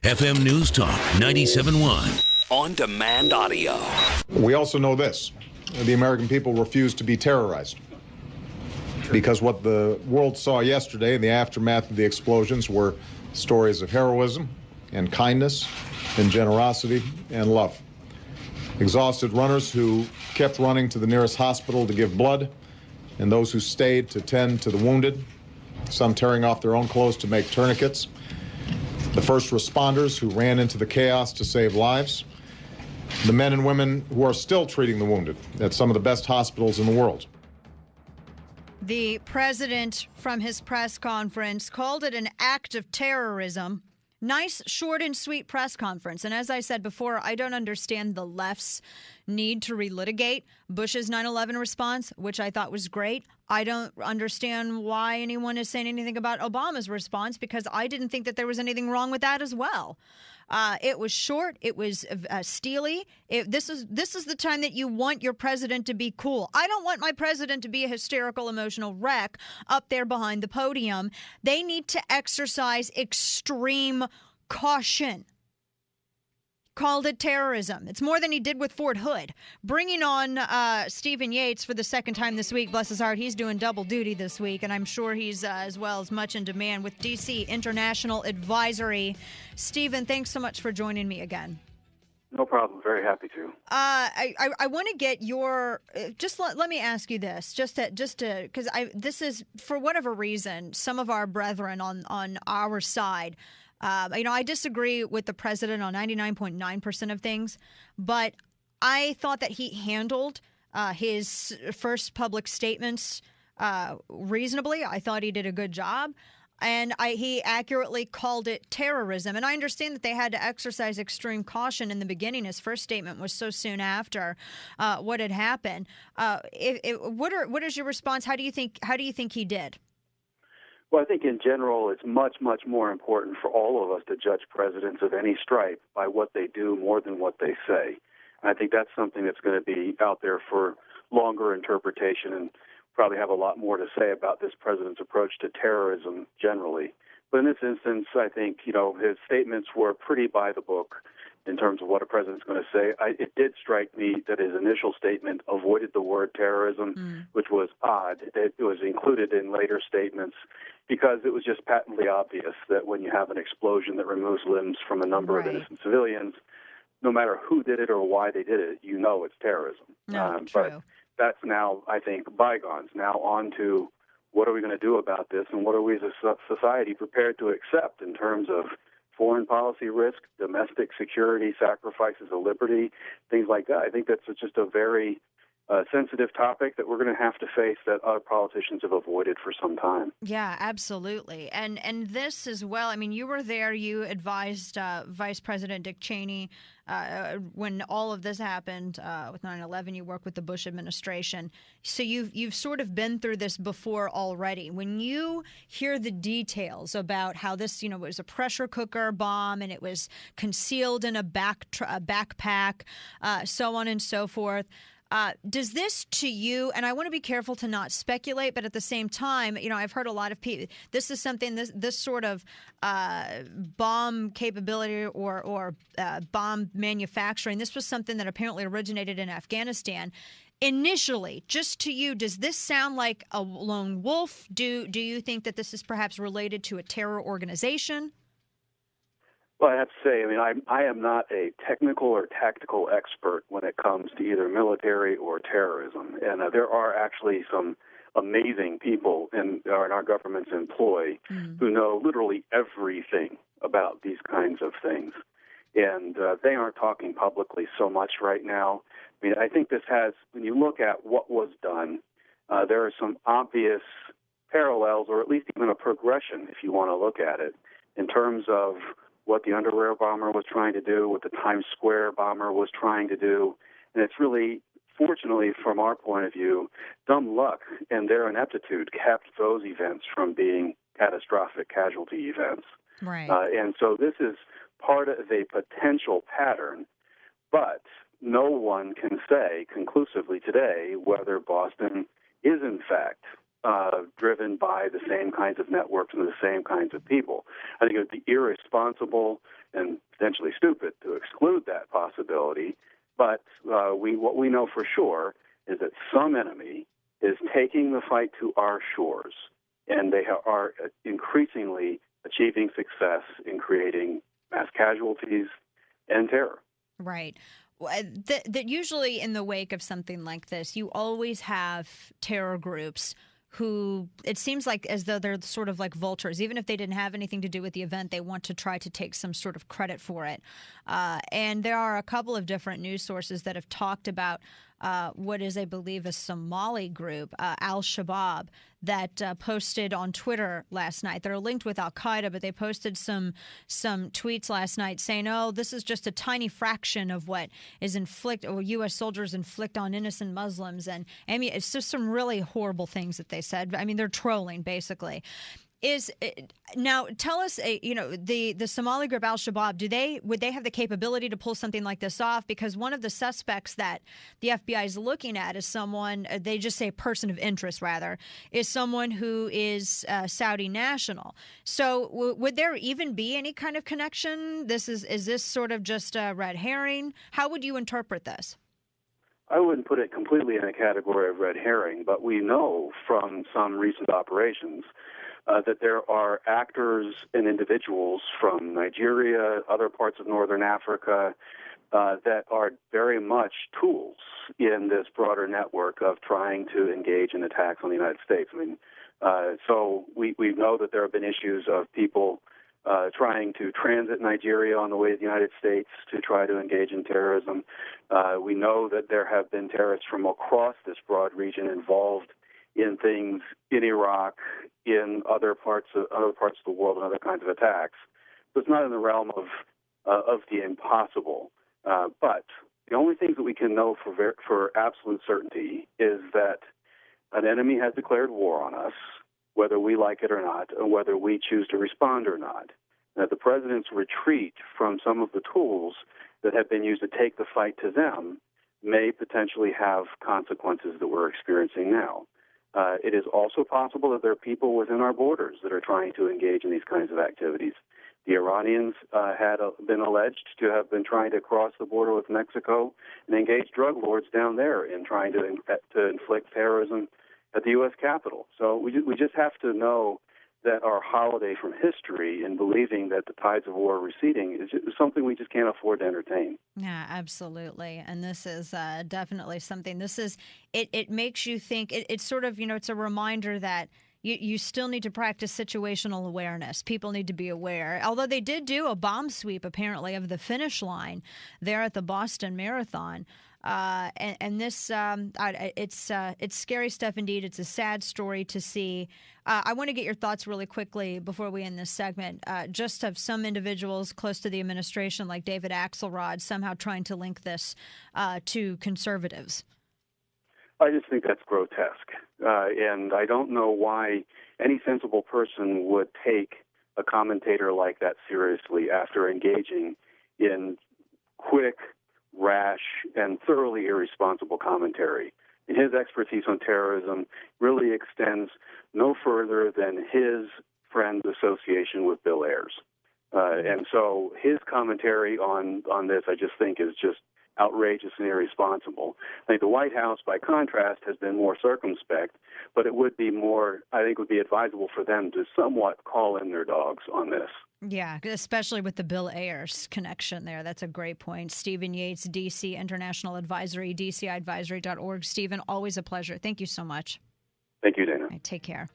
FM News Talk 97.1. On-demand audio. We also know this. The American people refuse to be terrorized. Because what the world saw yesterday in the aftermath of the explosions were stories of heroism and kindness and generosity and love. Exhausted runners who kept running to the nearest hospital to give blood, and those who stayed to tend to the wounded, some tearing off their own clothes to make tourniquets. The first responders who ran into the chaos to save lives. The men and women who are still treating the wounded at some of the best hospitals in the world. The president, from his press conference, called it an act of terrorism. Nice, short and sweet press conference. And as I said before, I don't understand the left's need to relitigate Bush's 9/11 response, which I thought was great. I don't understand why anyone is saying anything about Obama's response, because I didn't think that there was anything wrong with that as well. It was short. It was steely. This is the time that you want your president to be cool. I don't want my president to be a hysterical, emotional wreck up there behind the podium. They need to exercise extreme caution. Called it terrorism. It's more than he did with Fort Hood. Bringing on Stephen Yates for the second time this week. Bless his heart, he's doing double duty this week, and I'm sure he's as well as much in demand with D.C. International Advisory. Stephen, thanks so much for joining me again. No problem. Very happy to. I want to get your just let me ask you this, just to because this is, for whatever reason, some of our brethren on our side. I disagree with the president on 99.9% of things, but I thought that he handled his first public statements reasonably. I thought he did a good job, and he accurately called it terrorism. And I understand that they had to exercise extreme caution in the beginning. His first statement was so soon after what had happened. What is your response? How do you think he did? Well, I think in general, it's much, much more important for all of us to judge presidents of any stripe by what they do more than what they say. And I think that's something that's going to be out there for longer interpretation, and probably have a lot more to say about this president's approach to terrorism generally. But in this instance, I think, his statements were pretty by the book in terms of what a president's going to say. It did strike me that his initial statement avoided the word terrorism, which was odd. It was included in later statements because it was just patently obvious that when you have an explosion that removes limbs from a number of innocent civilians, no matter who did it or why they did it, it's terrorism. True. But that's now, I think, bygones. Now on to what are we going to do about this, and what are we as a society prepared to accept in terms of foreign policy risk, domestic security, sacrifices of liberty, things like that. I think that's just a very sensitive topic that we're going to have to face, that other politicians have avoided for some time. Yeah, absolutely. And this as well. I mean, you were there. You advised Vice President Dick Cheney when all of this happened with 9/11. You worked with the Bush administration. So you've sort of been through this before already. When you hear the details about how this, it was a pressure cooker bomb and it was concealed in a backpack, so on and so forth. Does this to you, and I want to be careful to not speculate, but at the same time, I've heard a lot of people, this is something, this sort of bomb capability or bomb manufacturing, this was something that apparently originated in Afghanistan. Initially, just to you, does this sound like a lone wolf? Do you think that this is perhaps related to a terror organization? Well, I have to say, I am not a technical or tactical expert when it comes to either military or terrorism. And there are actually some amazing people in our government's employ who know literally everything about these kinds of things. And they aren't talking publicly so much right now. I think this has, when you look at what was done, there are some obvious parallels, or at least even a progression, if you want to look at it, in terms of what the underwear bomber was trying to do, what the Times Square bomber was trying to do. And it's really, fortunately, from our point of view, dumb luck and their ineptitude kept those events from being catastrophic casualty events. Right. And so this is part of a potential pattern, but no one can say conclusively today whether Boston is, in fact, driven by the same kinds of networks and the same kinds of people. I think it would be irresponsible and potentially stupid to exclude that possibility. But what we know for sure is that some enemy is taking the fight to our shores, and they are increasingly achieving success in creating mass casualties and terror. Right. That usually in the wake of something like this, you always have terror groups who it seems like as though they're sort of like vultures. Even if they didn't have anything to do with the event, they want to try to take some sort of credit for it. And there are a couple of different news sources that have talked about what is, I believe, a Somali group, Al-Shabaab, that posted on Twitter last night. They're linked with Al-Qaeda, but they posted some tweets last night saying, oh, this is just a tiny fraction of what is U.S. soldiers inflict on innocent Muslims. And I mean, it's just some really horrible things that they said. I mean, they're trolling, basically. Now tell us, the Somali group Al-Shabaab, would they have the capability to pull something like this off? Because one of the suspects that the FBI is looking at is someone, they just say person of interest rather, is someone who is Saudi national. So would there even be any kind of connection? Is this sort of just a red herring? How would you interpret this? I wouldn't put it completely in a category of red herring, but we know from some recent operations that there are actors and individuals from Nigeria, other parts of northern Africa, that are very much tools in this broader network of trying to engage in attacks on the United States. I mean, so we know that there have been issues of people trying to transit Nigeria on the way to the United States to try to engage in terrorism. We know that there have been terrorists from across this broad region involved in things in Iraq, in other parts of the world, and other kinds of attacks. So it's not in the realm of the impossible. But the only things that we can know for absolute certainty is that an enemy has declared war on us, whether we like it or not, and whether we choose to respond or not. That the president's retreat from some of the tools that have been used to take the fight to them may potentially have consequences that we're experiencing now. It is also possible that there are people within our borders that are trying to engage in these kinds of activities. The Iranians had been alleged to have been trying to cross the border with Mexico and engage drug lords down there in trying to inflict terrorism at the U.S. Capitol. So we just have to know that our holiday from history in believing that the tides of war are receding is something we just can't afford to entertain. Yeah, absolutely. And this is definitely something. It makes you think. It's sort of, it's a reminder that you still need to practice situational awareness. People need to be aware. Although they did do a bomb sweep, apparently, of the finish line there at the Boston Marathon. And this, it's scary stuff indeed. It's a sad story to see. I want to get your thoughts really quickly before we end this segment. Just of some individuals close to the administration, like David Axelrod, somehow trying to link this to conservatives. I just think that's grotesque. And I don't know why any sensible person would take a commentator like that seriously after engaging in quick, rash, and thoroughly irresponsible commentary. And his expertise on terrorism really extends no further than his friend's association with Bill Ayers. And so his commentary on this, I just think, is just outrageous and irresponsible. I think the White House, by contrast, has been more circumspect, but it would be advisable for them to somewhat call in their dogs on this. Yeah, especially with the Bill Ayers connection there. That's a great point. Stephen Yates, D.C. International Advisory, DCIadvisory.org. Stephen, always a pleasure. Thank you so much. Thank you, Dana. Right, take care.